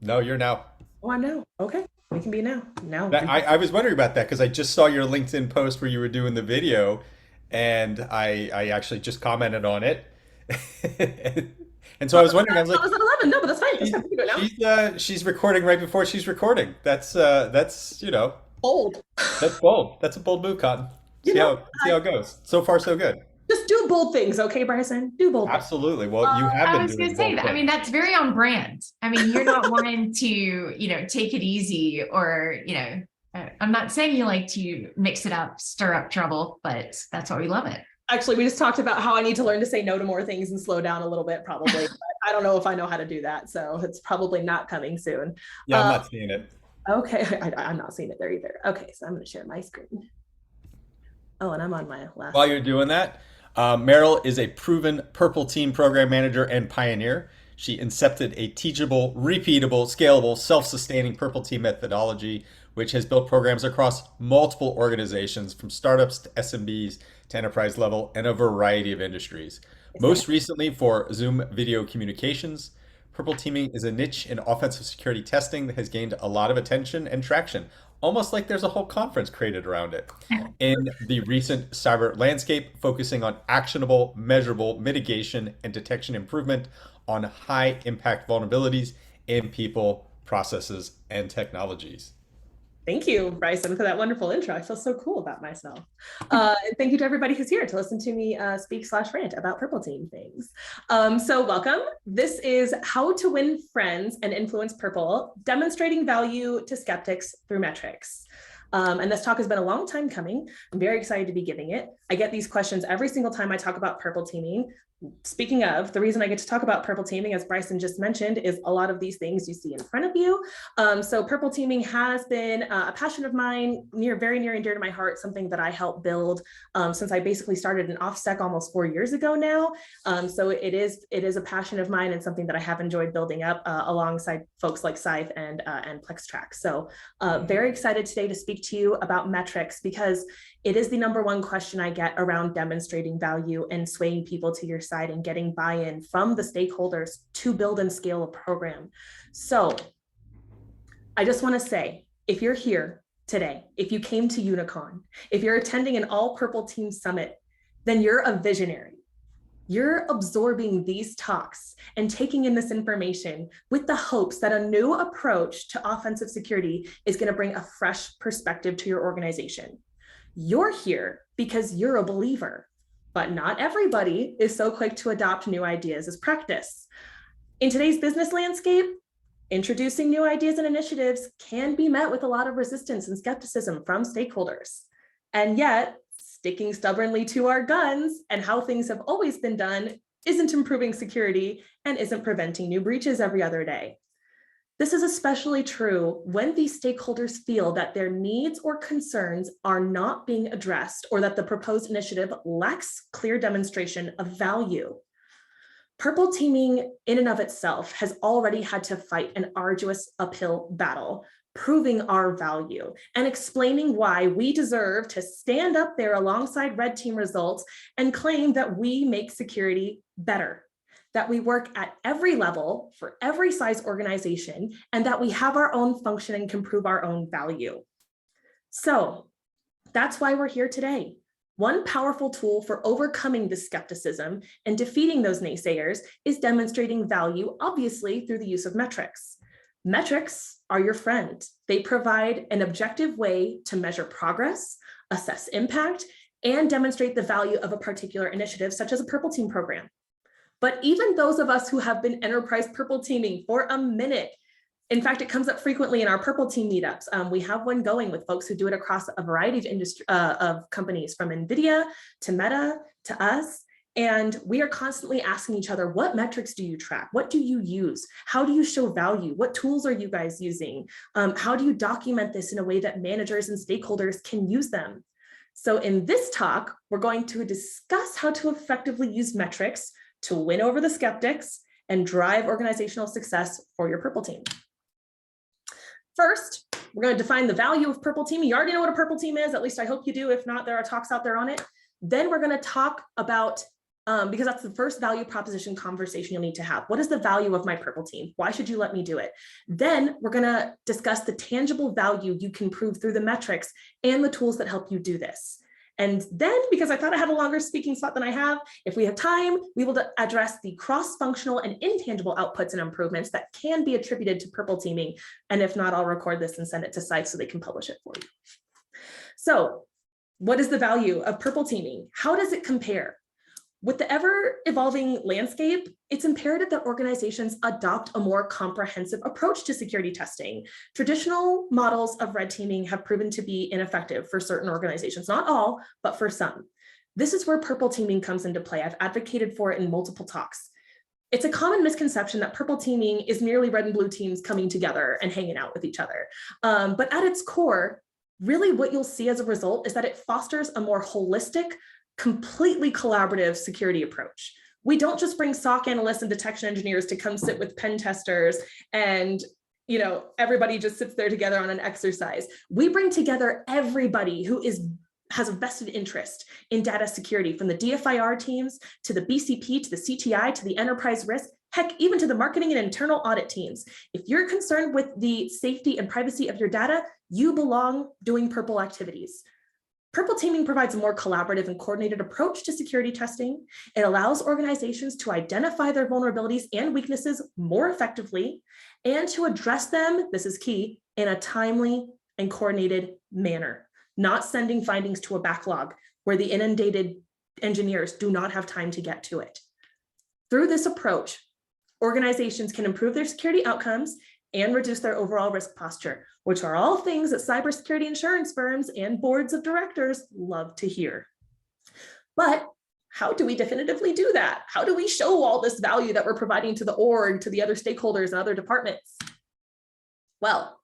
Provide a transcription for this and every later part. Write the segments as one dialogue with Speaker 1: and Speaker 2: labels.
Speaker 1: No, you're now.
Speaker 2: Oh, I'm now. Okay, we can be now. Now.
Speaker 1: I was wondering about that because I just saw your LinkedIn post where you were doing the video, and I actually just commented on it, and so I was wondering. I was
Speaker 2: Oh,
Speaker 1: like,
Speaker 2: was at 11? No, but that's fine. That's
Speaker 1: she's
Speaker 2: fine. We can do it now.
Speaker 1: she's recording right before she's recording. That's
Speaker 2: Bold.
Speaker 1: that's bold. That's a bold move, Cotton.
Speaker 2: You know,
Speaker 1: See how it goes. So far, so good.
Speaker 2: just do bold things, okay, Bryson? Do bold things.
Speaker 1: Absolutely. Well, you have
Speaker 3: I
Speaker 1: been
Speaker 3: was going
Speaker 1: doing
Speaker 3: to say
Speaker 1: bold
Speaker 3: that. I mean,
Speaker 1: things.
Speaker 3: that's very on brand. I mean, you're not wanting to, take it easy or, I'm not saying you like to mix it up, stir up trouble, but that's why we love it.
Speaker 2: Actually, we just talked about how I need to learn to say no to more things and slow down a little bit, probably. But I don't know if I know how to do that, so it's probably not coming soon.
Speaker 1: Yeah, I'm not seeing it.
Speaker 2: Okay, I'm not seeing it there either. Okay, so I'm going to share my screen. Oh, and I'm on my last.
Speaker 1: While you're doing that, Maril is a proven Purple Team program manager and pioneer. She incepted a teachable, repeatable, scalable, self-sustaining Purple Team methodology, which has built programs across multiple organizations, from startups to SMBs to enterprise level, and a variety of industries. Most recently for Zoom video communications. Purple teaming is a niche in offensive security testing that has gained a lot of attention and traction, almost like there's a whole conference created around it. In the recent cyber landscape, focusing on actionable, measurable mitigation and detection improvement on high impact vulnerabilities in people, processes, and technologies.
Speaker 2: Thank you, Bryson, for that wonderful intro. I feel so cool about myself. Thank you to everybody who's here to listen to me speak/rant about Purple Team things. So welcome. This is How to Win Friends and Influence Purple, demonstrating value to skeptics through metrics. And this talk has been a long time coming. I'm very excited to be giving it. I get these questions every single time I talk about purple teaming. Speaking of, the reason I get to talk about purple teaming, as Bryson just mentioned, is a lot of these things you see in front of you. So purple teaming has been a passion of mine, very near and dear to my heart, something that I helped build since I basically started in OffSec almost 4 years ago now. So it is a passion of mine and something that I have enjoyed building up alongside folks like Scythe and PlexTrack. So very excited today to speak to you about metrics, because it is the #1 question I get around demonstrating value and swaying people to your side and getting buy-in from the stakeholders to build and scale a program. So I just want to say, if you're here today, if you came to UniCon, if you're attending an all purple team summit, then you're a visionary. You're absorbing these talks and taking in this information with the hopes that a new approach to offensive security is going to bring a fresh perspective to your organization. You're here because you're a believer, but not everybody is so quick to adopt new ideas as practice. In today's business landscape, introducing new ideas and initiatives can be met with a lot of resistance and skepticism from stakeholders. And yet, sticking stubbornly to our guns and how things have always been done isn't improving security and isn't preventing new breaches every other day. This is especially true when these stakeholders feel that their needs or concerns are not being addressed, or that the proposed initiative lacks clear demonstration of value. Purple teaming in and of itself has already had to fight an arduous uphill battle, proving our value and explaining why we deserve to stand up there alongside red team results and claim that we make security better, that we work at every level for every size organization, and that we have our own function and can prove our own value. So that's why we're here today. One powerful tool for overcoming this skepticism and defeating those naysayers is demonstrating value, obviously through the use of metrics. Metrics are your friend. They provide an objective way to measure progress, assess impact, and demonstrate the value of a particular initiative, such as a purple team program. But even those of us who have been enterprise purple teaming for a minute, in fact, it comes up frequently in our purple team meetups. We have one going with folks who do it across a variety of companies, from NVIDIA to Meta to us. And we are constantly asking each other, what metrics do you track? What do you use? How do you show value? What tools are you guys using? How do you document this in a way that managers and stakeholders can use them? So in this talk, we're going to discuss how to effectively use metrics to win over the skeptics and drive organizational success for your purple team. First, we're going to define the value of purple team. You already know what a purple team is, at least I hope you do. If not, there are talks out there on it. Then we're going to talk about because that's the first value proposition conversation you'll need to have. What is the value of my purple team? Why should you let me do it? Then we're going to discuss the tangible value you can prove through the metrics and the tools that help you do this. And then, because I thought I had a longer speaking slot than I have, if we have time, we will address the cross-functional and intangible outputs and improvements that can be attributed to purple teaming. And if not, I'll record this and send it to sites so they can publish it for you. So what is the value of purple teaming? How does it compare? With the ever-evolving landscape, it's imperative that organizations adopt a more comprehensive approach to security testing. Traditional models of red teaming have proven to be ineffective for certain organizations, not all, but for some. This is where purple teaming comes into play. I've advocated for it in multiple talks. It's a common misconception that purple teaming is merely red and blue teams coming together and hanging out with each other. But at its core, really what you'll see as a result is that it fosters a more holistic, completely collaborative security approach. We don't just bring SOC analysts and detection engineers to come sit with pen testers and everybody just sits there together on an exercise. We bring together everybody who has a vested interest in data security, from the DFIR teams to the BCP to the CTI to the enterprise risk, heck, even to the marketing and internal audit teams. If you're concerned with the safety and privacy of your data, you belong doing purple activities. Purple teaming provides a more collaborative and coordinated approach to security testing. It allows organizations to identify their vulnerabilities and weaknesses more effectively and to address them, this is key, in a timely and coordinated manner, not sending findings to a backlog where the inundated engineers do not have time to get to it. Through this approach, organizations can improve their security outcomes and reduce their overall risk posture, which are all things that cybersecurity insurance firms and boards of directors love to hear. But how do we definitively do that? How do we show all this value that we're providing to the org, to the other stakeholders and other departments? Well,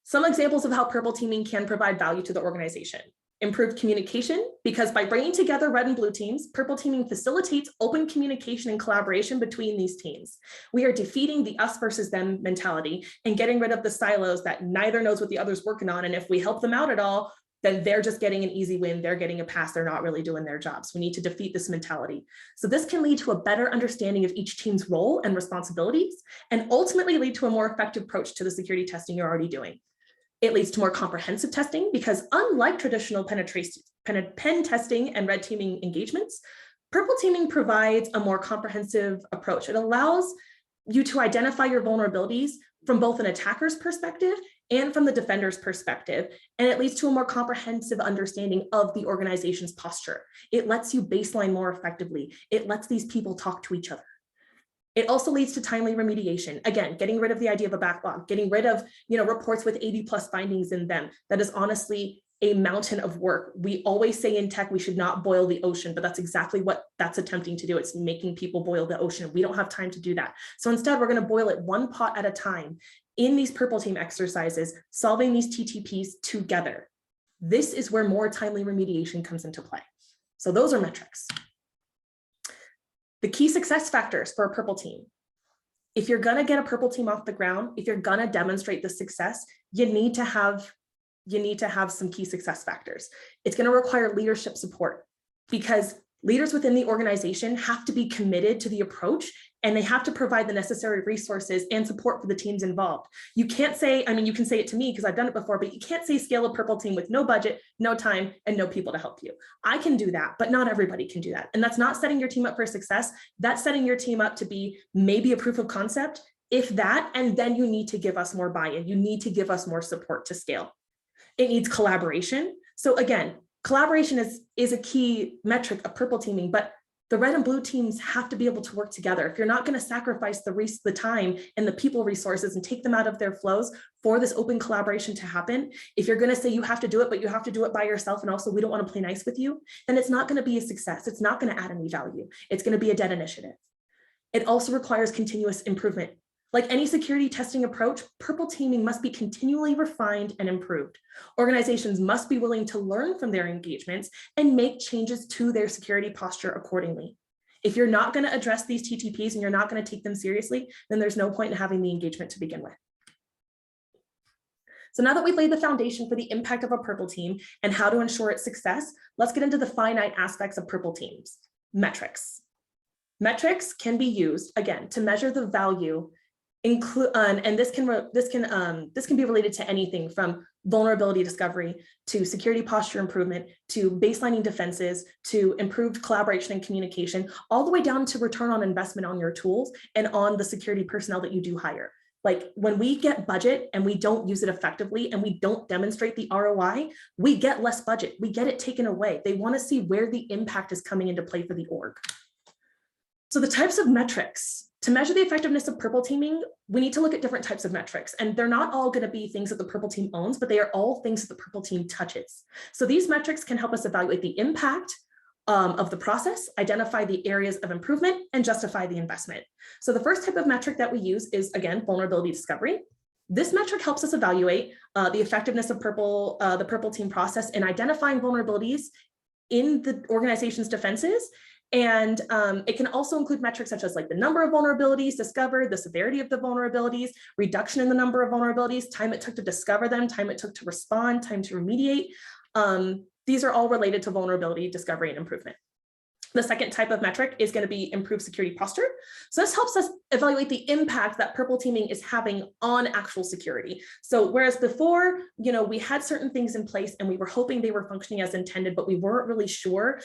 Speaker 2: some examples of how purple teaming can provide value to the organization. Improved communication, because by bringing together red and blue teams, purple teaming facilitates open communication and collaboration between these teams. We are defeating the us versus them mentality and getting rid of the silos that neither knows what the other's working on. And if we help them out at all, then they're just getting an easy win. They're getting a pass. They're not really doing their jobs. We need to defeat this mentality. So this can lead to a better understanding of each team's role and responsibilities, and ultimately lead to a more effective approach to the security testing you're already doing. It leads to more comprehensive testing because, unlike traditional pen testing and red teaming engagements, purple teaming provides a more comprehensive approach. It allows you to identify your vulnerabilities from both an attacker's perspective and from the defender's perspective, and it leads to a more comprehensive understanding of the organization's posture. It lets you baseline more effectively. It lets these people talk to each other. It also leads to timely remediation. Again, getting rid of the idea of a backlog, getting rid of reports with 80+ findings in them. That is honestly a mountain of work. We always say in tech, we should not boil the ocean, but that's exactly what that's attempting to do. It's making people boil the ocean. We don't have time to do that. So instead, we're going to boil it one pot at a time in these purple team exercises, solving these TTPs together. This is where more timely remediation comes into play. So those are metrics. The key success factors for a purple team. If you're going to get a purple team off the ground, if you're going to demonstrate the success, you need to have some key success factors. It's going to require leadership support, because leaders within the organization have to be committed to the approach, and they have to provide the necessary resources and support for the teams involved. You can't say, you can say it to me because I've done it before, but you can't say scale a purple team with no budget, no time, and no people to help you. I can do that, but not everybody can do that. And that's not setting your team up for success. That's setting your team up to be maybe a proof of concept, if that, and then you need to give us more buy-in. You need to give us more support to scale. It needs collaboration. So again, collaboration is a key metric of purple teaming, but the red and blue teams have to be able to work together. If you're not going to sacrifice the time and the people resources and take them out of their flows for this open collaboration to happen, if you're going to say you have to do it, but you have to do it by yourself, and also we don't want to play nice with you, then it's not going to be a success. It's not going to add any value. It's going to be a dead initiative. It also requires continuous improvement. Like any security testing approach, purple teaming must be continually refined and improved. Organizations must be willing to learn from their engagements and make changes to their security posture accordingly. If you're not going to address these TTPs and you're not going to take them seriously, then there's no point in having the engagement to begin with. So now that we've laid the foundation for the impact of a purple team and how to ensure its success, let's get into the finite aspects of purple teams. metrics. Metrics can be used, again, to measure the value, and this can be related to anything from vulnerability discovery to security posture improvement to baselining defenses to improved collaboration and communication, all the way down to return on investment on your tools and on the security personnel that you do hire. Like when we get budget and we don't use it effectively and we don't demonstrate the ROI, we get less budget, we get it taken away. They want to see where the impact is coming into play for the org. So the types of metrics, to measure the effectiveness of purple teaming, we need to look at different types of metrics, and they're not all going to be things that the purple team owns, but they are all things that the purple team touches. So these metrics can help us evaluate the impact of the process, identify the areas of improvement, and justify the investment. So the first type of metric that we use is, again, vulnerability discovery. This metric helps us evaluate the effectiveness of the purple team process in identifying vulnerabilities in the organization's defenses. And it can also include metrics such as like the number of vulnerabilities discovered, the severity of the vulnerabilities, reduction in the number of vulnerabilities, time it took to discover them, time it took to respond, time to remediate. These are all related to vulnerability discovery and improvement. The second type of metric is going to be improved security posture. So this helps us evaluate the impact that purple teaming is having on actual security. So whereas before, we had certain things in place and we were hoping they were functioning as intended, but we weren't really sure,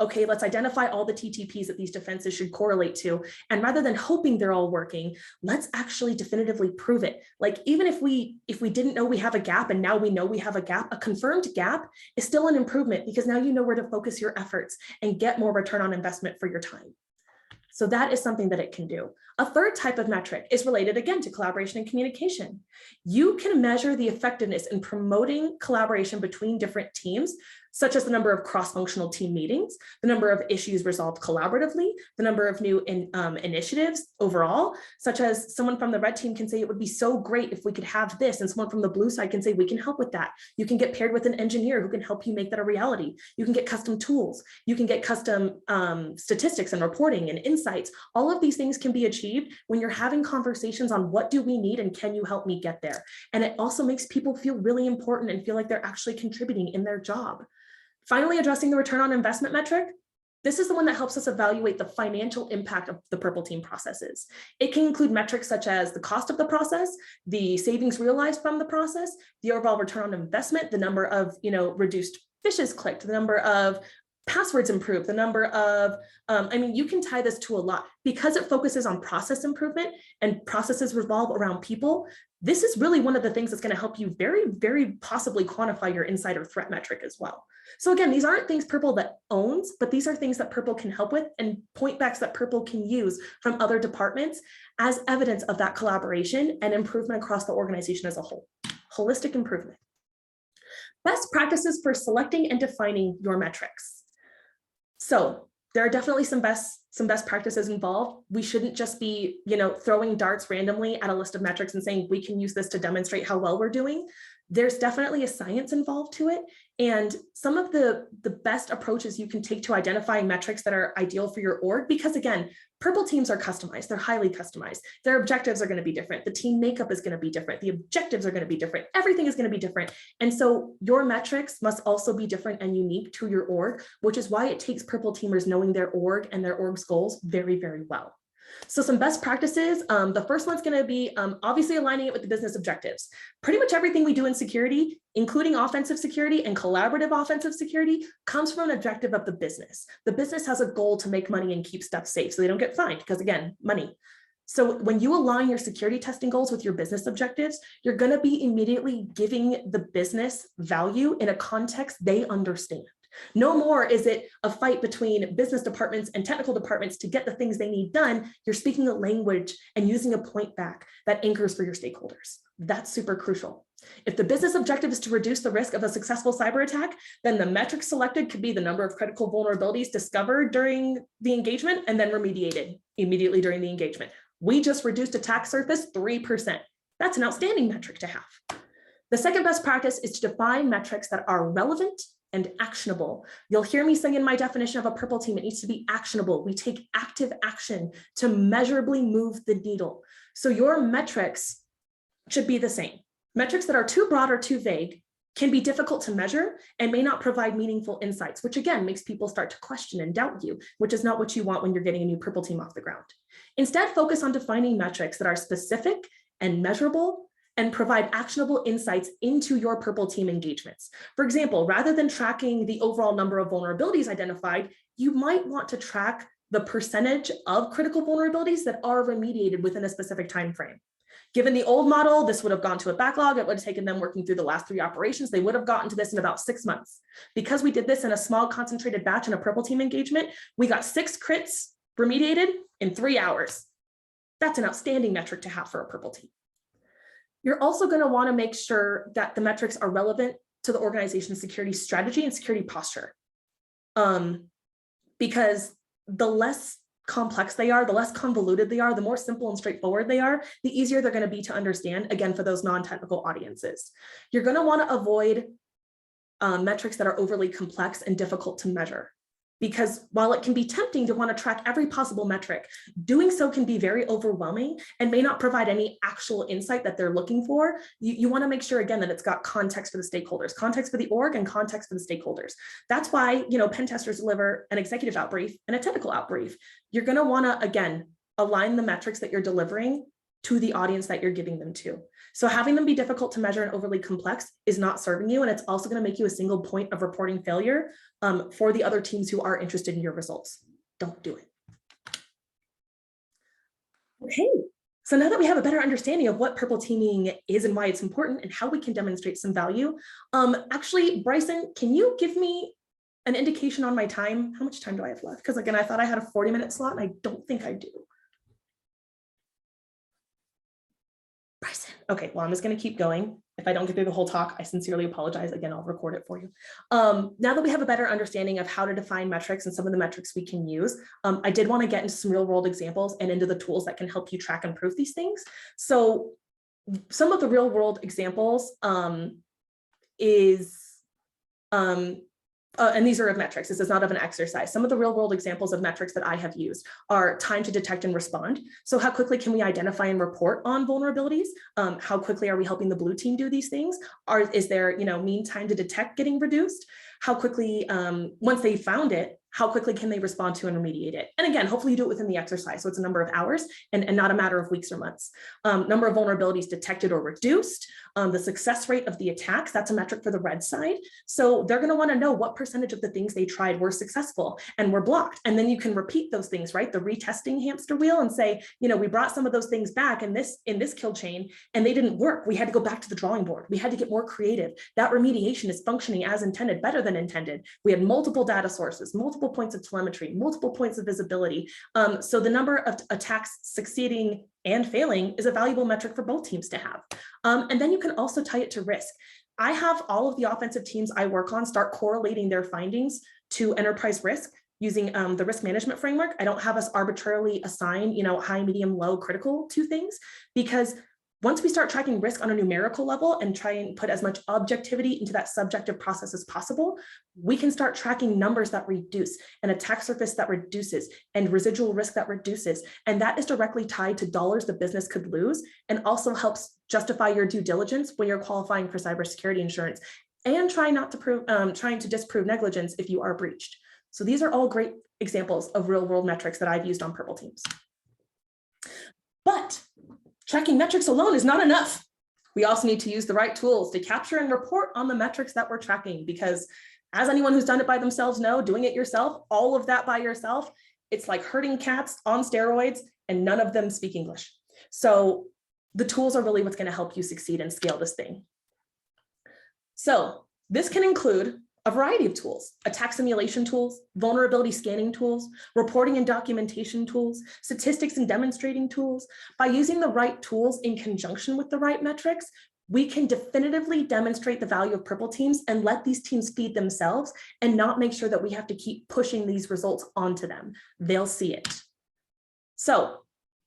Speaker 2: okay, let's identify all the TTPs that these defenses should correlate to. And rather than hoping they're all working, let's actually definitively prove it. Like even if we didn't know we have a gap and now we know we have a gap, a confirmed gap is still an improvement because now you know where to focus your efforts and get more return on investment for your time. So that is something that it can do. A third type of metric is related again to collaboration and communication. You can measure the effectiveness in promoting collaboration between different teams, such as the number of cross-functional team meetings, the number of issues resolved collaboratively, the number of new initiatives overall, such as someone from the red team can say it would be so great if we could have this, and someone from the blue side can say we can help with that. You can get paired with an engineer who can help you make that a reality. You can get custom tools. You can get custom statistics and reporting and insights. All of these things can be achieved when you're having conversations on what do we need and can you help me get there? And it also makes people feel really important and feel like they're actually contributing in their job. Finally, addressing the return on investment metric. This is the one that helps us evaluate the financial impact of the purple team processes. It can include metrics such as the cost of the process, the savings realized from the process, the overall return on investment, the number of reduced fishes clicked, the number of passwords improved, the number of, you can tie this to a lot because it focuses on process improvement and processes revolve around people. This is really one of the things that's going to help you very, very possibly quantify your insider threat metric as well. So again, these aren't things Purple that owns, but these are things that Purple can help with and point backs that Purple can use from other departments as evidence of that collaboration and improvement across the organization as a whole. Holistic improvement. Best practices for selecting and defining your metrics. So there are definitely some best practices involved. We shouldn't just be, throwing darts randomly at a list of metrics and saying we can use this to demonstrate how well we're doing. There's definitely a science involved to it. And some of the best approaches you can take to identifying metrics that are ideal for your org, because again, Purple teams are customized, they're highly customized. Their objectives are going to be different. The team makeup is going to be different. The objectives are going to be different. Everything is going to be different. And so your metrics must also be different and unique to your org, which is why it takes Purple teamers knowing their org and their org's goals very, very well. So some best practices, the first one's going to be obviously aligning it with the business objectives. Pretty much everything we do in security, including offensive security and collaborative offensive security, comes from an objective of the business. The business has a goal to make money and keep stuff safe so they don't get fined because again, money. So when you align your security testing goals with your business objectives, you're going to be immediately giving the business value in a context they understand. No more is it a fight between business departments and technical departments to get the things they need done. You're speaking a language and using a point back that anchors for your stakeholders. That's super crucial. If the business objective is to reduce the risk of a successful cyber attack, then the metric selected could be the number of critical vulnerabilities discovered during the engagement and then remediated immediately during the engagement. We just reduced attack surface 3%. That's an outstanding metric to have. The second best practice is to define metrics that are relevant and actionable. You'll hear me say in my definition of a Purple team, it needs to be actionable. We take active action to measurably move the needle. So your metrics should be the same. Metrics that are too broad or too vague can be difficult to measure and may not provide meaningful insights, which again makes people start to question and doubt you, which is not what you want when you're getting a new purple team off the ground. Instead, focus on defining metrics that are specific and measurable and provide actionable insights into your purple team engagements. For example, rather than tracking the overall number of vulnerabilities identified, you might want to track the percentage of critical vulnerabilities that are remediated within a specific time frame. Given the old model, this would have gone to a backlog. It would have taken them working through the last 3 operations. They would have gotten to this in about 6 months. Because we did this in a small concentrated batch in a purple team engagement, we got 6 crits remediated in 3 hours. That's an outstanding metric to have for a purple team. You're also going to want to make sure that the metrics are relevant to the organization's security strategy and security posture. Because the less complex they are, the less convoluted they are, the more simple and straightforward they are, the easier they're going to be to understand, again, for those non-technical audiences. You're going to want to avoid metrics that are overly complex and difficult to measure. Because while it can be tempting to want to track every possible metric, doing so can be very overwhelming and may not provide any actual insight that they're looking for. You want to make sure, again, that it's got context for the stakeholders, context for the org, and context for the stakeholders. That's why, pen testers deliver an executive outbrief and a technical outbrief. You're going to want to, again, align the metrics that you're delivering to the audience that you're giving them to. So having them be difficult to measure and overly complex is not serving you, and it's also going to make you a single point of reporting failure for the other teams who are interested in your results. Don't do it. Okay, so now that we have a better understanding of what purple teaming is and why it's important and how we can demonstrate some value, actually, Bryson, can you give me an indication on my time? How much time do I have left? Because again, I thought I had a 40-minute slot and I don't think I do. Bryson. Okay, well, I'm just going to keep going. If I don't get through the whole talk, I sincerely apologize. Again, I'll record it for you. Now that we have a better understanding of how to define metrics and some of the metrics we can use, I did want to get into some real world examples and into the tools that can help you track and prove these things. So some of the real world examples and these are of metrics. This is not of an exercise. Some of the real world examples of metrics that I have used are time to detect and respond. So how quickly can we identify and report on vulnerabilities? How quickly are we helping the blue team do these things? Is there, mean time to detect getting reduced? How quickly, once they found it, how quickly can they respond to and remediate it? And again, hopefully you do it within the exercise. So it's a number of hours and not a matter of weeks or months. Number of vulnerabilities detected or reduced. The success rate of the attacks, that's a metric for the red side. So they're gonna wanna know what percentage of the things they tried were successful and were blocked. And then you can repeat those things, right? The retesting hamster wheel and say, we brought some of those things back in this kill chain and they didn't work. We had to go back to the drawing board. We had to get more creative. That remediation is functioning as intended, better than intended. We had multiple data sources, multiple points of telemetry, multiple points of visibility. So the number of attacks succeeding and failing is a valuable metric for both teams to have. And then you can also tie it to risk. I have all of the offensive teams I work on start correlating their findings to enterprise risk using the risk management framework. I don't have us arbitrarily assign, high, medium, low, critical to things, because once we start tracking risk on a numerical level and try and put as much objectivity into that subjective process as possible, we can start tracking numbers that reduce, an attack surface that reduces, and residual risk that reduces. And that is directly tied to dollars the business could lose, and also helps justify your due diligence when you're qualifying for cybersecurity insurance, and trying to disprove negligence if you are breached. So these are all great examples of real world metrics that I've used on purple teams. But tracking metrics alone is not enough. We also need to use the right tools to capture and report on the metrics that we're tracking, because as anyone who's done it by themselves know, doing it yourself, all of that by yourself, it's like herding cats on steroids and none of them speak English. So the tools are really what's going to help you succeed and scale this thing. So this can include a variety of tools: attack simulation tools, vulnerability scanning tools, reporting and documentation tools, statistics and demonstrating tools. By using the right tools in conjunction with the right metrics, we can definitively demonstrate the value of purple teams and let these teams feed themselves and not make sure that we have to keep pushing these results onto them. They'll see it. So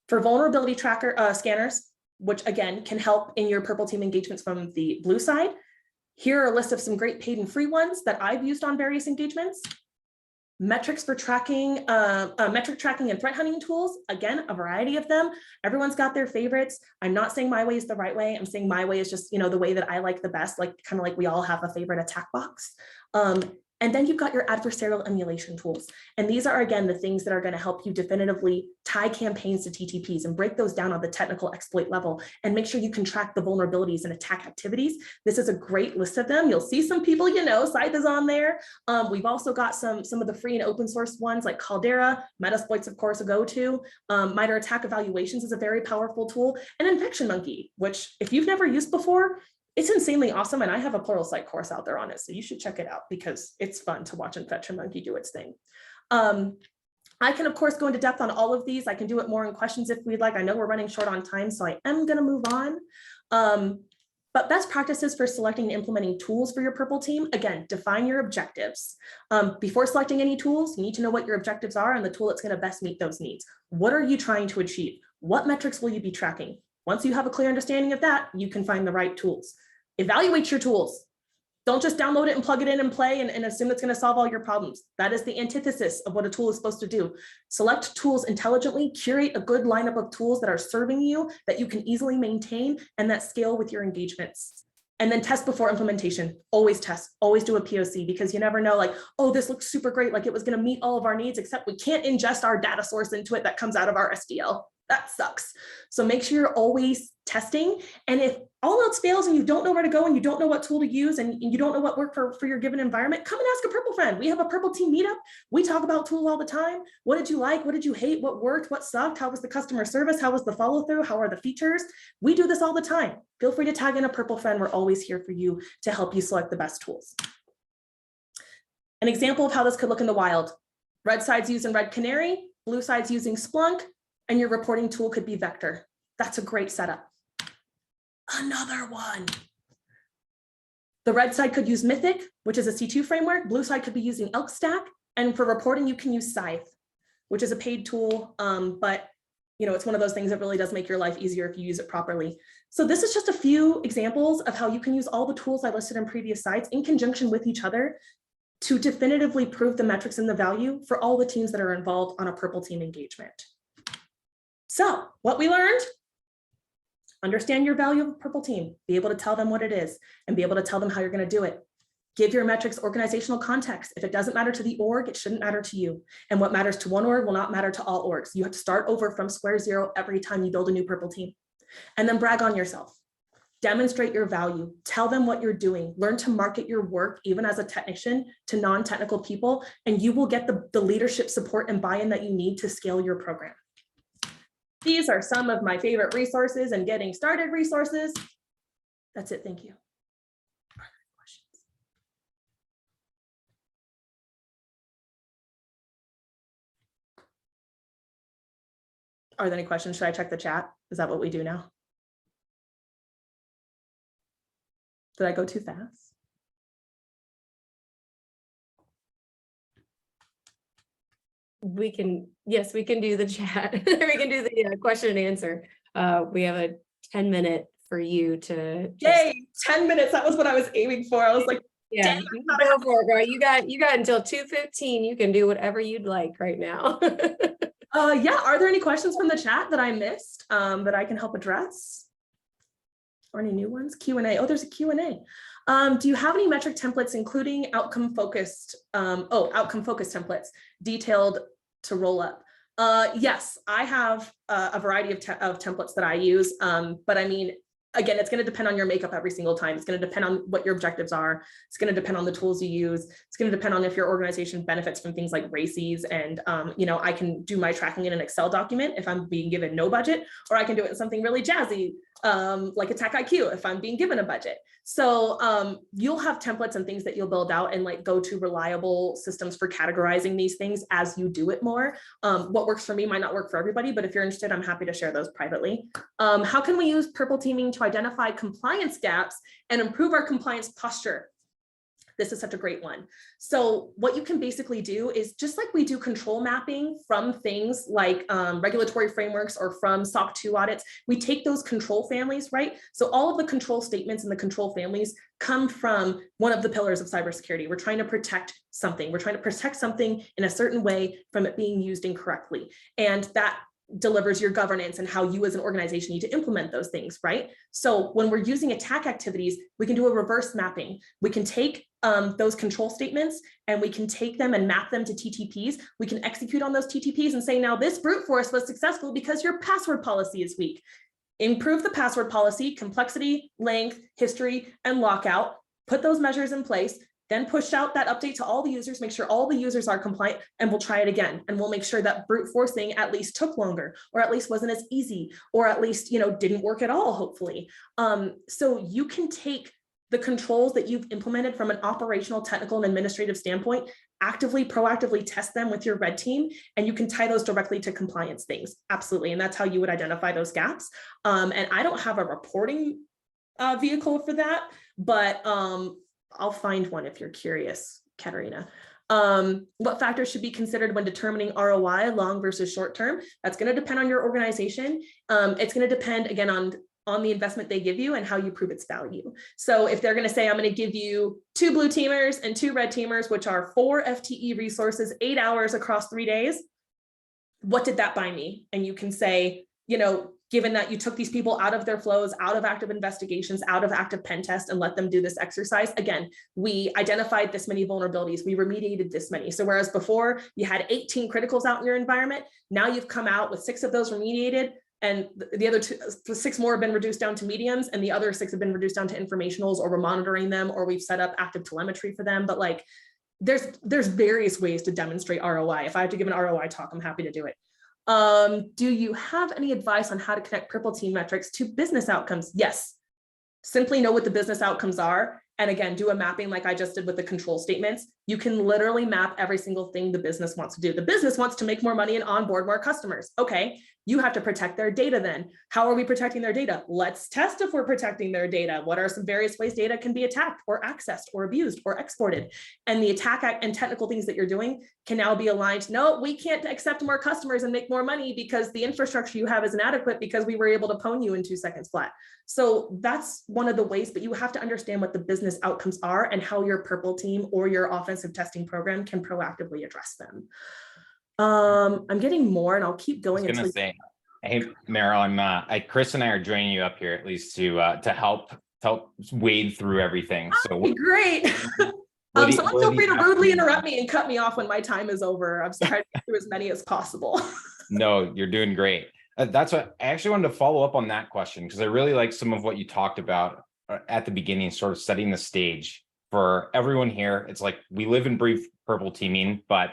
Speaker 2: for vulnerability tracker scanners, which again can help in your purple team engagements from the blue side, here are a list of some great paid and free ones that I've used on various engagements. Metrics for tracking, metric tracking and threat hunting tools. Again, a variety of them. Everyone's got their favorites. I'm not saying my way is the right way. I'm saying my way is just, the way that I like the best, like kind of like we all have a favorite attack box. And then you've got your adversarial emulation tools. And these are, again, the things that are going to help you definitively tie campaigns to TTPs and break those down on the technical exploit level and make sure you can track the vulnerabilities and attack activities. This is a great list of them. You'll see some people, Scythe is on there. We've also got some of the free and open source ones like Caldera, Metasploit's, of course, a go-to. MITRE Attack Evaluations is a very powerful tool. And Infection Monkey, which if you've never used before, it's insanely awesome, and I have a Pluralsight course out there on it, so you should check it out because it's fun to watch Infection Monkey do its thing. I can, of course, go into depth on all of these. I can do it more in questions if we'd like. I know we're running short on time, so I am going to move on. But best practices for selecting and implementing tools for your purple team. Again, define your objectives. Before selecting any tools, you need to know what your objectives are and the tool that's going to best meet those needs. What are you trying to achieve? What metrics will you be tracking? Once you have a clear understanding of that, you can find the right tools. Evaluate your tools. Don't just download it and plug it in and play and assume it's going to solve all your problems. That is the antithesis of what a tool is supposed to do. Select tools intelligently, curate a good lineup of tools that are serving you, that you can easily maintain, and that scale with your engagements. And then test before implementation. Always test, always do a POC, because you never know, like, oh, this looks super great, like it was going to meet all of our needs, except we can't ingest our data source into it that comes out of our SDL. That sucks. So make sure you're always testing. And if all else fails and you don't know where to go and you don't know what tool to use and you don't know what worked for your given environment, come and ask a purple friend. We have a purple team meetup. We talk about tools all the time. What did you like? What did you hate? What worked? What sucked? How was the customer service? How was the follow through? How are the features? We do this all the time. Feel free to tag in a purple friend. We're always here for you to help you select the best tools. An example of how this could look in the wild. Red side's using Red Canary, blue side's using Splunk, and your reporting tool could be Vector. That's a great setup. Another one. The red side could use Mythic, which is a C2 framework. Blue side could be using Elk Stack. And for reporting, you can use Scythe, which is a paid tool. But it's one of those things that really does make your life easier if you use it properly. So this is just a few examples of how you can use all the tools I listed in previous slides in conjunction with each other to definitively prove the metrics and the value for all the teams that are involved on a purple team engagement. So what we learned: understand your value of a purple team, be able to tell them what it is, and be able to tell them how you're going to do it. Give your metrics organizational context. If it doesn't matter to the org, it shouldn't matter to you. And what matters to one org will not matter to all orgs. You have to start over from square zero every time you build a new purple team. And then brag on yourself. Demonstrate your value. Tell them what you're doing. Learn to market your work, even as a technician, to non-technical people, and you will get the leadership support and buy-in that you need to scale your program. These are some of my favorite resources and getting started resources. That's it. Thank you. Are there any questions? Are there any questions? Should I check the chat? Is that what we do now? Did I go too fast?
Speaker 4: Yes, we can do the chat. We can do the question and answer. We have a 10-minute for you to
Speaker 2: Yay, 10 minutes. That was what I was aiming for. I was like,
Speaker 4: yeah, you can go for it, girl. You got until 2:15. You can do whatever you'd like right now.
Speaker 2: Yeah, are there any questions from the chat that I missed that I can help address? Or any new ones? Q&A. Oh, there's a Q&A. Do you have any metric templates, including outcome-focused templates detailed to roll up? Yes, I have a variety of templates that I use, but I mean, again, it's going to depend on your makeup every single time. It's going to depend on what your objectives are. It's going to depend on the tools you use. It's going to depend on if your organization benefits from things like RACEs. And, I can do my tracking in an Excel document if I'm being given no budget, or I can do it in something really jazzy, like Attack IQ if I'm being given a budget. So you'll have templates and things that you'll build out and like go to reliable systems for categorizing these things as you do it more. What works for me might not work for everybody, but if you're interested, I'm happy to share those privately. How can we use purple teaming to identify compliance gaps and improve our compliance posture? This is such a great one. So what you can basically do is just like we do control mapping from things like regulatory frameworks or from SOC 2 audits, we take those control families, right? So all of the control statements and the control families come from one of the pillars of cybersecurity. We're trying to protect something. We're trying to protect something in a certain way from it being used incorrectly. And that delivers your governance and how you as an organization need to implement those things, right? So when we're using attack activities, we can do a reverse mapping. We can take those control statements and we can take them and map them to TTPs. We can execute on those TTPs and say, now this brute force was successful because your password policy is weak. Improve the password policy, complexity, length, history, and lockout. Put those measures in place. Then push out that update to all the users, make sure all the users are compliant, and we'll try it again. And we'll make sure that brute forcing at least took longer, or at least wasn't as easy, or at least, didn't work at all, hopefully. So you can take the controls that you've implemented from an operational, technical, and administrative standpoint, actively, proactively test them with your red team, and you can tie those directly to compliance things. Absolutely. And that's how you would identify those gaps. And I don't have a reporting vehicle for that, but I'll find one if you're curious, Katerina. What factors should be considered when determining ROI, long versus short term? That's going to depend on your organization. It's going to depend, again, on the investment they give you and how you prove its value. So if they're going to say, I'm going to give you 2 blue teamers and 2 red teamers, which are 4 FTE resources, 8 hours across 3 days, what did that buy me? And you can say, given that you took these people out of their flows, out of active investigations, out of active pen test, and let them do this exercise. Again, we identified this many vulnerabilities. We remediated this many. So whereas before you had 18 criticals out in your environment, now you've come out with 6 of those remediated, and the other 6 more have been reduced down to mediums, and the other 6 have been reduced down to informationals, or we're monitoring them, or we've set up active telemetry for them. But like, there's various ways to demonstrate ROI. If I have to give an ROI talk, I'm happy to do it. Do you have any advice on how to connect purple team metrics to business outcomes? Yes. Simply know what the business outcomes are. And again, do a mapping like I just did with the control statements. You can literally map every single thing the business wants to do. The business wants to make more money and onboard more customers. Okay, you have to protect their data then. How are we protecting their data? Let's test if we're protecting their data. What are some various ways data can be attacked or accessed or abused or exported? And the attack and technical things that you're doing can now be aligned. No, we can't accept more customers and make more money because the infrastructure you have is inadequate because we were able to pwn you in 2 seconds flat. So that's one of the ways, but you have to understand what the business outcomes are and how your purple team or your offensive testing program can proactively address them. I'm getting more and I'll keep going.
Speaker 5: I was gonna say, hey, Maril, Chris and I are joining you up here at least to help wade through everything. So
Speaker 2: great. Someone feel free to rudely interrupt me and cut me off when my time is over. I'm trying to get through as many as possible.
Speaker 5: No, you're doing great. That's what I actually wanted to follow up on that question, because I really like some of what you talked about at the beginning, sort of setting the stage for everyone here. It's like we live and breathe purple teaming, but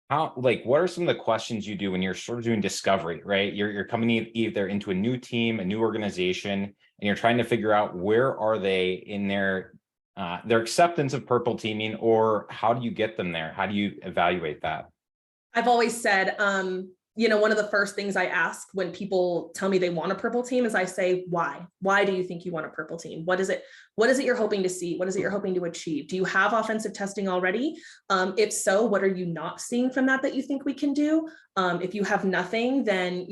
Speaker 5: what are some of the questions you do when you're sort of doing discovery, right? You're coming either into a new team, a new organization, and you're trying to figure out where are they in their acceptance of purple teaming, or how do you get them there? How do you evaluate that?
Speaker 2: I've always said, one of the first things I ask when people tell me they want a purple team is I say, why? Why do you think you want a purple team? What is it you're hoping to see? What is it you're hoping to achieve? Do you have offensive testing already? If so, what are you not seeing from that you think we can do? If you have nothing, then,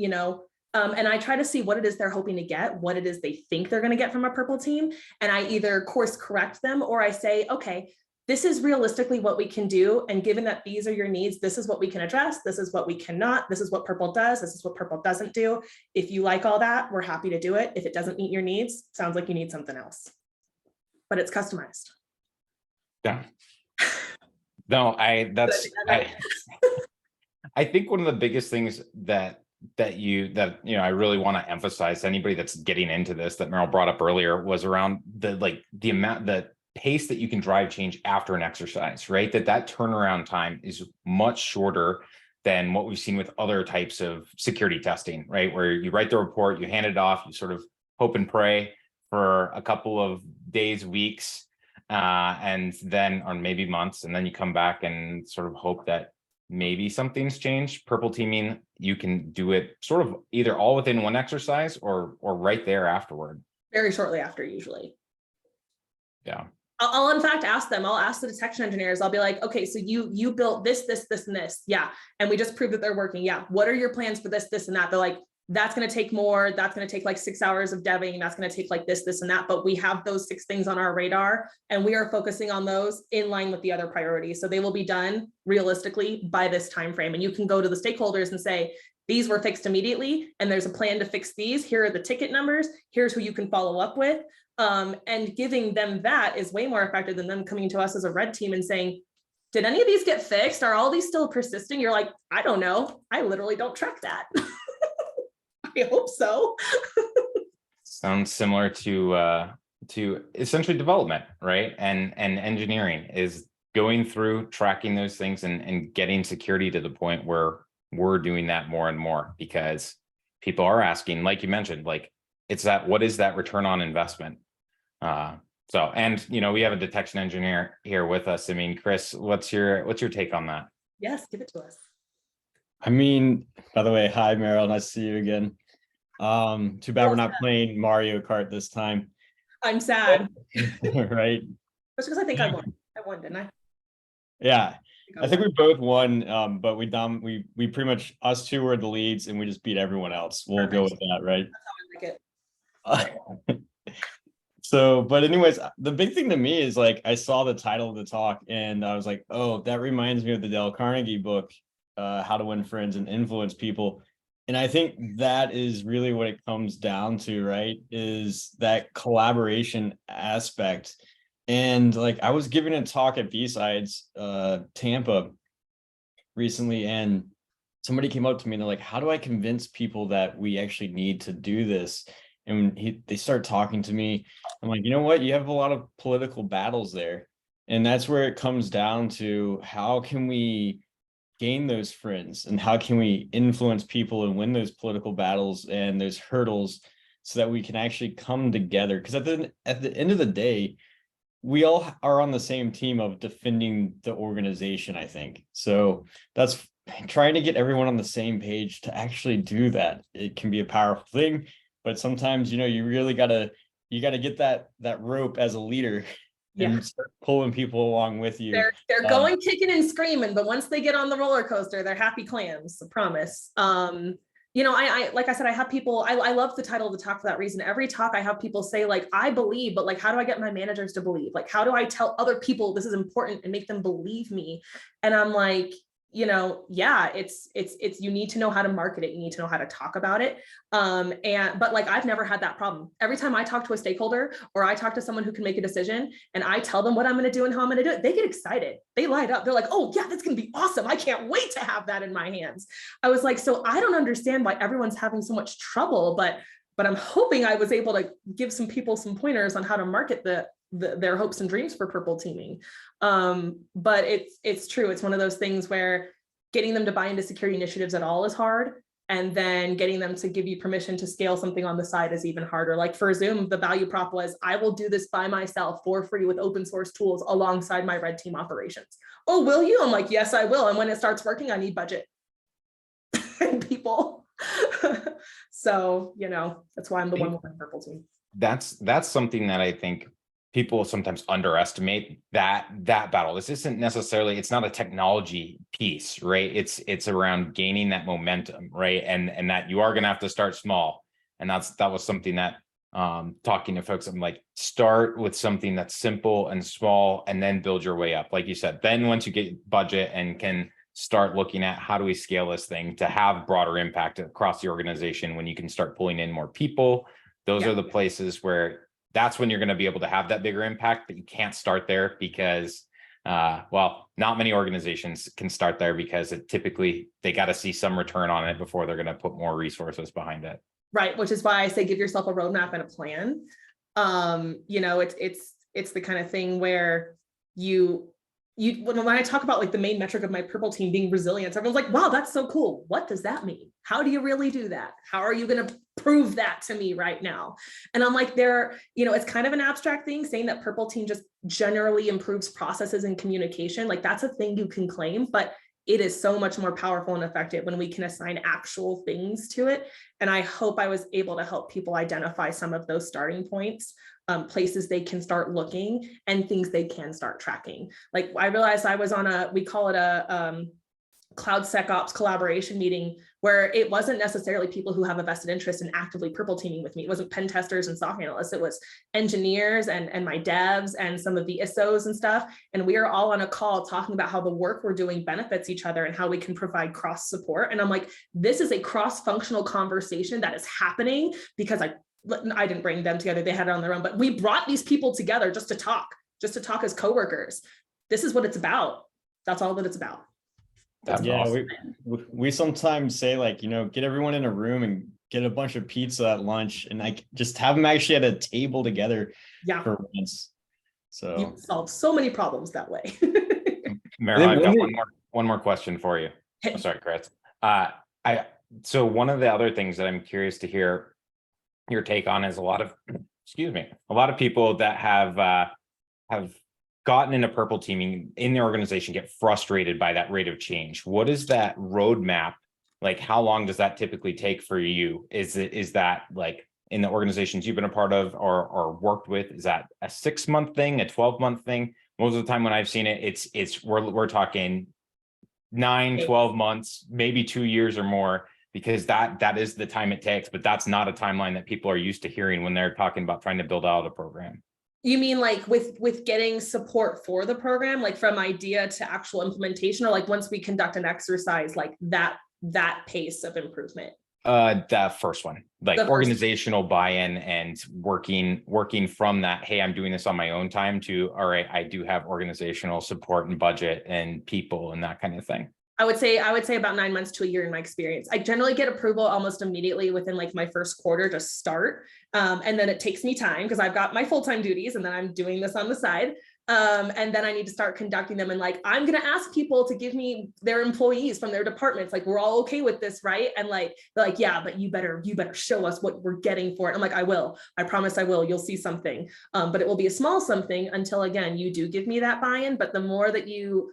Speaker 2: and I try to see what it is they're hoping to get, what it is they think they're going to get from a purple team. And I either course correct them or I say, okay, this is realistically what we can do. And given that these are your needs, this is what we can address. This is what we cannot. This is what purple does. This is what purple doesn't do. If you like all that, we're happy to do it. If it doesn't meet your needs, sounds like you need something else, but it's customized.
Speaker 5: Yeah. No, I think one of the biggest things that I really want to emphasize to anybody that's getting into this, that Maril brought up earlier, was around the pace that you can drive change after an exercise, right? That turnaround time is much shorter than what we've seen with other types of security testing, right? Where you write the report, you hand it off, you sort of hope and pray for a couple of days, weeks, and then, or maybe months, and then you come back and sort of hope that maybe something's changed. Purple teaming, you can do it sort of either all within one exercise or right there afterward.
Speaker 2: Very shortly after, usually.
Speaker 5: Yeah.
Speaker 2: I'll in fact ask them, I'll ask the detection engineers, I'll be like, okay, so you built this, and this. Yeah. And we just proved that they're working. Yeah. What are your plans for this, and that? They're like, that's going to take more. That's going to take like 6 hours of deving. That's going to take like this, and that. But we have those 6 things on our radar, and we are focusing on those in line with the other priorities. So they will be done realistically by this time frame. And you can go to the stakeholders and say, these were fixed immediately, and there's a plan to fix these. Here are the ticket numbers. Here's who you can follow up with. And giving them that is way more effective than them coming to us as a red team and saying, did any of these get fixed? Are all these still persisting? You're like, I don't know. I literally don't track that. I hope so.
Speaker 5: Sounds similar to essentially development, right? And engineering is going through tracking those things and getting security to the point where we're doing that more and more, because people are asking, like you mentioned, like, it's that, what is that return on investment? So, and we have a detection engineer here with us. I mean, Chris, what's your take on that?
Speaker 2: Yes, give it to us.
Speaker 6: I mean, by the way, hi Maril, nice to see you again. Too bad we're not playing Mario Kart this time.
Speaker 2: I'm sad.
Speaker 6: Right?
Speaker 2: That's because I think I won. I won, didn't I?
Speaker 6: Yeah. I think we both won, but we pretty much, us two were the leads and we just beat everyone else. We'll go with that, right?
Speaker 2: That's how I like it.
Speaker 6: So, but anyways, the big thing to me is like, I saw the title of the talk and I was like, oh, that reminds me of the Dale Carnegie book, How to Win Friends and Influence People. And I think that is really what it comes down to, right? Is that collaboration aspect. And like, I was giving a talk at B-Sides, Tampa recently, and somebody came up to me and they're like, how do I convince people that we actually need to do this? And they start talking to me. I'm like, you know what? You have a lot of political battles there. And that's where it comes down to, how can we gain those friends and how can we influence people and win those political battles and those hurdles so that we can actually come together? Because at the end of the day, we all are on the same team of defending the organization, I think. So that's trying to get everyone on the same page to actually do that. It can be a powerful thing, but sometimes, you really gotta get that rope as a leader.
Speaker 2: Yeah.
Speaker 6: And start pulling people along with you.
Speaker 2: They're going kicking and screaming, but once they get on the roller coaster, they're happy clams, I promise. I like I said, I have people, I love the title of the talk for that reason. Every talk I have people say, like, I believe, but like, how do I get my managers to believe? Like, how do I tell other people this is important and make them believe me? And I'm like, yeah, it's you need to know how to market it. You need to know how to talk about it. But like, I've never had that problem. Every time I talk to a stakeholder or I talk to someone who can make a decision and I tell them what I'm going to do and how I'm going to do it, they get excited. They light up. They're like, oh yeah, that's going to be awesome. I can't wait to have that in my hands. I was like, so I don't understand why everyone's having so much trouble, but I'm hoping I was able to give some people some pointers on how to market their hopes and dreams for purple teaming. But it's true. It's one of those things where getting them to buy into security initiatives at all is hard. And then getting them to give you permission to scale something on the side is even harder. Like for Zoom, the value prop was, I will do this by myself for free with open source tools alongside my red team operations. Oh, will you? I'm like, yes, I will. And when it starts working, I need budget and people. So, that's why I'm the one with the purple team.
Speaker 5: That's something that I think people sometimes underestimate, that battle. This isn't necessarily, it's not a technology piece, right? It's around gaining that momentum, right? And that you are going to have to start small. And that was something that talking to folks, I'm like, start with something that's simple and small and then build your way up. Like you said, then once you get budget and can start looking at how do we scale this thing to have broader impact across the organization, when you can start pulling in more people, those are the places where that's when you're going to be able to have that bigger impact. But you can't start there because, not many organizations can start there because typically they got to see some return on it before they're going to put more resources behind it.
Speaker 2: Right, which is why I say give yourself a roadmap and a plan. It's the kind of thing where when I talk about like the main metric of my purple team being resilience, everyone's like, wow, that's so cool. What does that mean? How do you really do that? How are you going to prove that to me right now? And I'm like, it's kind of an abstract thing saying that purple team just generally improves processes and communication. Like that's a thing you can claim, but it is so much more powerful and effective when we can assign actual things to it. And I hope I was able to help people identify some of those starting points, places they can start looking and things they can start tracking. Like I realized I was on we call it a cloud SecOps collaboration meeting, where it wasn't necessarily people who have a vested interest in actively purple teaming with me. It wasn't pen testers and SOC analysts. It was engineers and my devs and some of the ISOs and stuff. And we are all on a call talking about how the work we're doing benefits each other and how we can provide cross support. And I'm like, this is a cross-functional conversation that is happening because I didn't bring them together. They had it on their own, but we brought these people together just to talk as coworkers. This is what it's about. That's all that it's about.
Speaker 6: Yeah,
Speaker 5: awesome.
Speaker 6: we sometimes say, like, you know, get everyone in a room and get a bunch of pizza at lunch and like just have them actually at a table together for once. So
Speaker 2: you solve so many problems that way.
Speaker 5: Maril, I've got one more question for you. Oh, sorry, Chris. So one of the other things that I'm curious to hear your take on is a lot of people that have gotten into purple teaming in their organization get frustrated by that rate of change. What is that roadmap? Like, how long does that typically take for you? Is that like in the organizations you've been a part of or worked with, is that a 6-month thing, a 12-month thing? Most of the time when I've seen it, we're talking 9, 12 months, maybe 2 years or more, because that is the time it takes, but that's not a timeline that people are used to hearing when they're talking about trying to build out a program.
Speaker 2: You mean like with getting support for the program, like from idea to actual implementation, or like once we conduct an exercise, like that pace of improvement?
Speaker 5: That first one, like organizational buy-in and working from that, hey, I'm doing this on my own time, to, all right, I do have organizational support and budget and people and that kind of thing.
Speaker 2: I would say about 9 months to a year in my experience. I generally get approval almost immediately within like my first quarter to start. And then it takes me time because I've got my full-time duties and then I'm doing this on the side. And then I need to start conducting them. And like, I'm going to ask people to give me their employees from their departments. Like, we're all okay with this, right? And like, they're like, yeah, but you better show us what we're getting for it. I'm like, I will, I promise I will. You'll see something, but it will be a small something until, again, you do give me that buy-in. But the more that you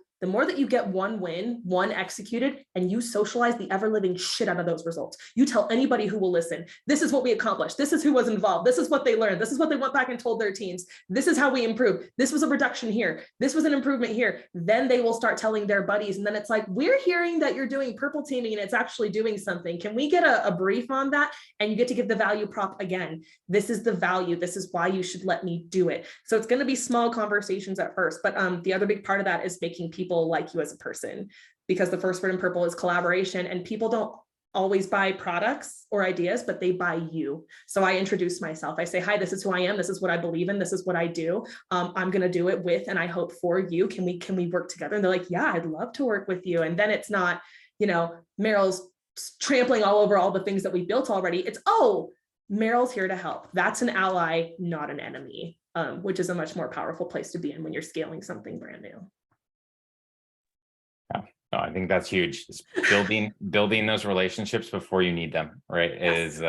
Speaker 2: get one win, one executed, and you socialize the ever-living shit out of those results. You tell anybody who will listen, this is what we accomplished. This is who was involved. This is what they learned. This is what they went back and told their teams. This is how we improved. This was a reduction here. This was an improvement here. Then they will start telling their buddies. And then it's like, we're hearing that you're doing purple teaming and it's actually doing something. Can we get a brief on that? And you get to give the value prop again. This is the value. This is why you should let me do it. So it's going to be small conversations at first. But the other big part of that is making people like you as a person, because the first word in purple is collaboration, and people don't always buy products or ideas, but they buy you. So I introduce myself. I say, hi, this is who I am. This is what I believe in. This is what I do. I'm going to do it with, and I hope for you. Can we work together? And they're like, yeah, I'd love to work with you. And then it's not, Maril's trampling all over all the things that we built already. It's, oh, Maril's here to help. That's an ally, not an enemy, which is a much more powerful place to be in when you're scaling something brand new.
Speaker 5: No, I think that's huge. Just building those relationships before you need them, right? Yes.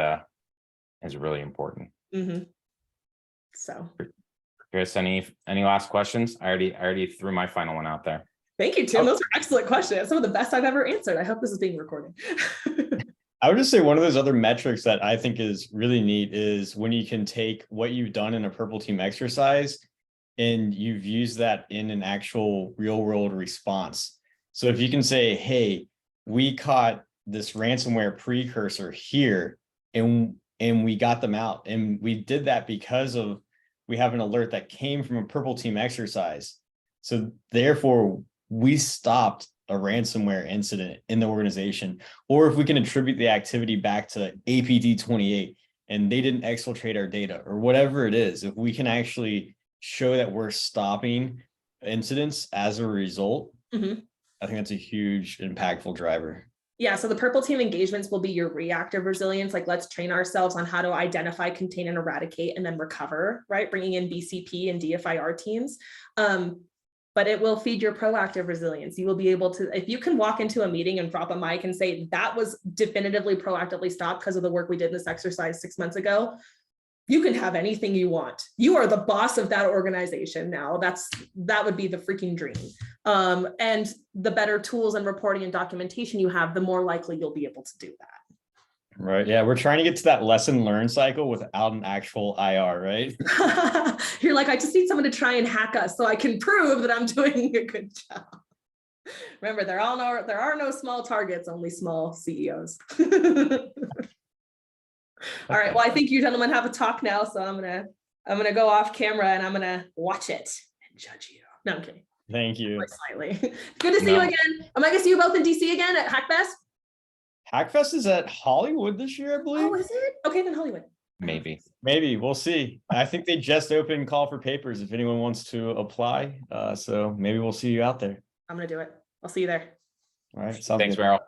Speaker 5: Is really important.
Speaker 2: Mm-hmm. So,
Speaker 5: Chris, any last questions? I already threw my final one out there.
Speaker 2: Thank you, Tim. Those are excellent questions. Some of the best I've ever answered. I hope this is being recorded.
Speaker 6: I would just say one of those other metrics that I think is really neat is when you can take what you've done in a purple team exercise and you've used that in an actual real world response. So if you can say, hey, we caught this ransomware precursor here and we got them out, and we did that because we have an alert that came from a purple team exercise. So therefore we stopped a ransomware incident in the organization. Or if we can attribute the activity back to APT 28 and they didn't exfiltrate our data or whatever it is, if we can actually show that we're stopping incidents as a result,
Speaker 2: mm-hmm.
Speaker 6: I think that's a huge impactful driver.
Speaker 2: Yeah, so the purple team engagements will be your reactive resilience. Like, let's train ourselves on how to identify, contain, and eradicate, and then recover, right? Bringing in BCP and DFIR teams. But it will feed your proactive resilience. You will be able to, if you can walk into a meeting and drop a mic and say, that was definitively proactively stopped because of the work we did in this exercise 6 months ago, you can have anything you want. You are the boss of that organization now. That would be the freaking dream. And the better tools and reporting and documentation you have, the more likely you'll be able to do that.
Speaker 6: Right. Yeah. We're trying to get to that lesson learn cycle without an actual IR, right?
Speaker 2: You're like, I just need someone to try and hack us so I can prove that I'm doing a good job. Remember, there are no small targets, only small CEOs. All right. Well, I think you gentlemen have a talk now, so I'm gonna go off camera and I'm gonna watch it and judge you. No, I'm kidding.
Speaker 6: Thank you.
Speaker 2: Slightly. Good to see you again. Am I gonna see you both in DC again at Hackfest?
Speaker 6: Hackfest is at Hollywood this year, I believe.
Speaker 2: Oh, is it? Okay, then Hollywood.
Speaker 5: Maybe.
Speaker 6: Maybe we'll see. I think they just opened call for papers if anyone wants to apply. So maybe we'll see you out there.
Speaker 2: I'm gonna do it. I'll see you there.
Speaker 6: All right.
Speaker 5: Thanks, Meryl.